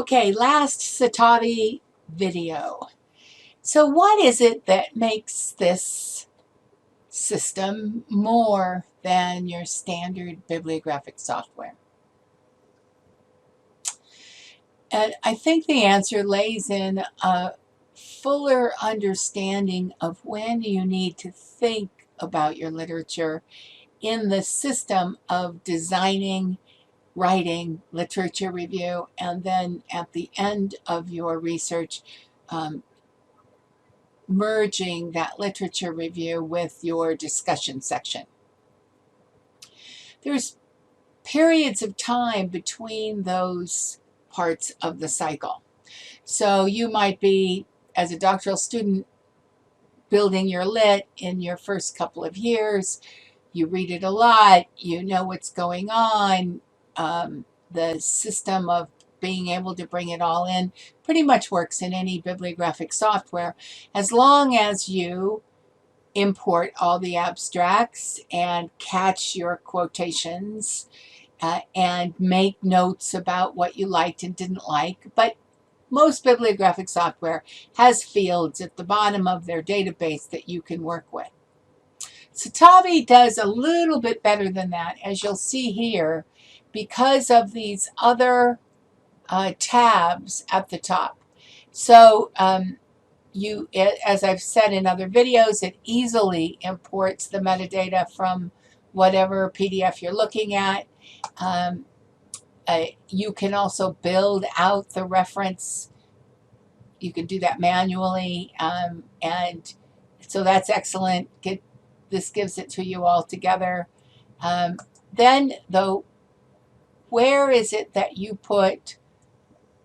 Okay, last Citavi video. So what is it that makes this system more than your standard bibliographic software? And I think the answer lays in a fuller understanding of when you need to think about your literature in the system of designing, writing, literature review, and then at the end of your research, merging that literature review with your discussion section. There's periods of time between those parts of the cycle. So you might be, as a doctoral student, building your lit in your first couple of years. You read it a lot, you know what's going on. The system of being able to bring it all in pretty much works in any bibliographic software, as long as you import all the abstracts and catch your quotations and make notes about what you liked and didn't like. But most bibliographic software has fields at the bottom of their database that you can work with. Citavi does a little bit better than that, as you'll see here, because of these other tabs at the top. So as I've said in other videos, it easily imports the metadata from whatever PDF you're looking at. You can also build out the reference. You can do that manually, and so that's excellent. This gives it to you all together. Then, though, where is it that you put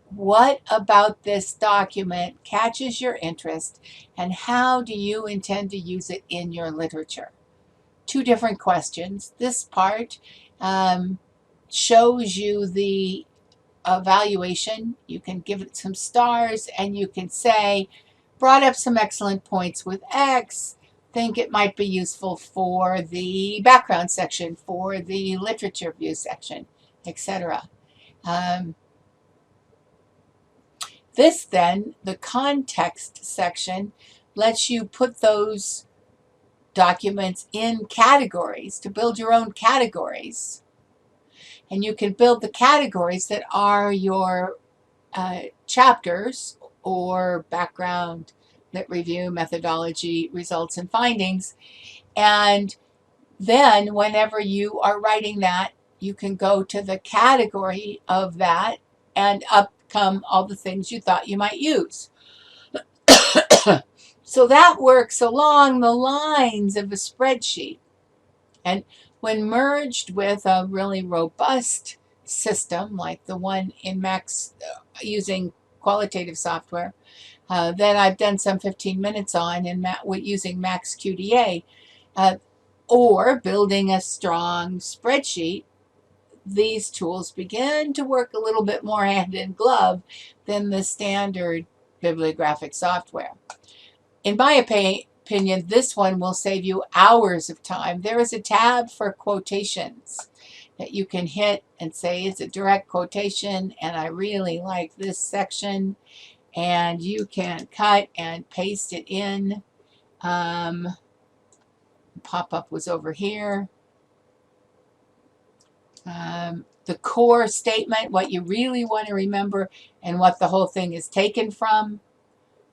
what about this document catches your interest, and how do you intend to use it in your literature? Two different questions. This part shows you the evaluation. You can give it some stars, and you can say, brought up some excellent points with X, think it might be useful for the background section, for the literature review section, etc. This then, the context section, lets you put those documents in categories to build your own categories. And you can build the categories that are your chapters or background, lit review, methodology, results, and findings. And then whenever you are writing that, you can go to the category of that, and up come all the things you thought you might use. So that works along the lines of a spreadsheet. And when merged with a really robust system like the one in Max using qualitative software that I've done some 15 minutes on in using Max QDA, or building a strong spreadsheet, these tools begin to work a little bit more hand in glove than the standard bibliographic software. In my opinion, this one will save you hours of time. There is a tab for quotations that you can hit and say it's a direct quotation, and I really like this section, and you can cut and paste it in. Pop-up was over here. The core statement, what you really want to remember and what the whole thing is taken from,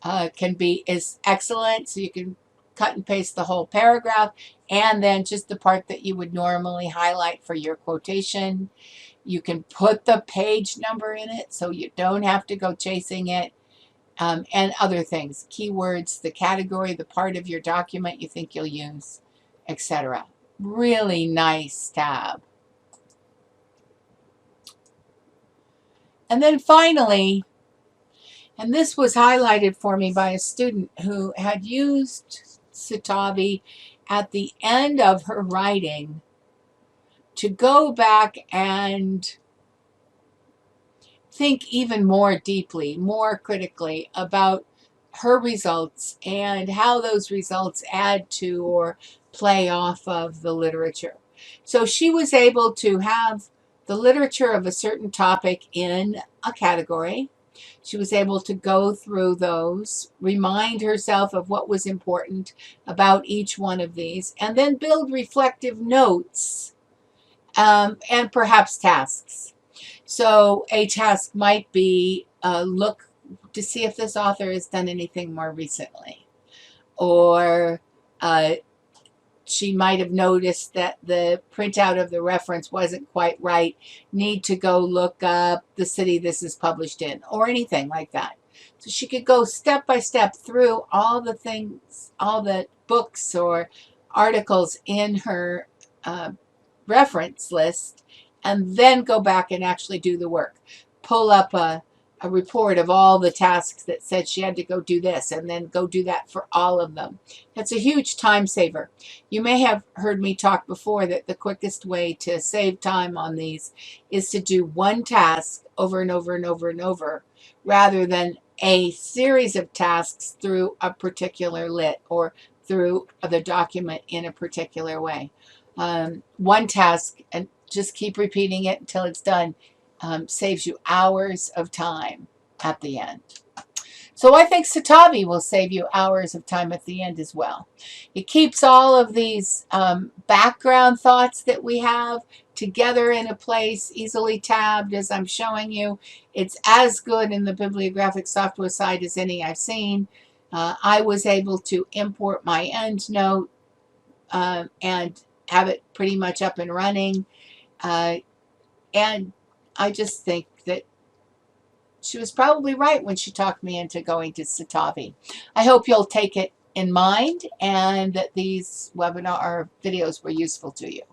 is excellent. So you can cut and paste the whole paragraph, and then just the part that you would normally highlight for your quotation. You can put the page number in it so you don't have to go chasing it, and other things, keywords, the category, the part of your document you think you'll use, etc. Really nice tab. And then finally, and this was highlighted for me by a student who had used Citavi at the end of her writing to go back and think even more deeply, more critically about her results and how those results add to or play off of the literature. So she was able to have the literature of a certain topic in a category, She was able to go through those, remind herself of what was important about each one of these, and then build reflective notes and perhaps tasks. So a task might be look to see if this author has done anything more recently, or uh, she might have noticed that the printout of the reference wasn't quite right. Need to go look up the city this is published in, or anything like that. So she could go step by step through all the things, all the books or articles in her uh, reference list, and then go back and actually do the work. Pull up a report of all the tasks that said she had to go do this and then go do that for all of them. That's a huge time saver. You may have heard me talk before that the quickest way to save time on these is to do one task over and over and over and over, rather than a series of tasks through a particular lit or through the document in a particular way. One task, and just keep repeating it until it's done, saves you hours of time at the end. So I think Citavi will save you hours of time at the end as well. It keeps all of these background thoughts that we have together in a place, easily tabbed as I'm showing you. It's as good in the bibliographic software side as any I've seen. I was able to import my EndNote and have it pretty much up and running. And I just think that she was probably right when she talked me into going to Citavi. I hope you'll take it in mind and that these webinar videos were useful to you.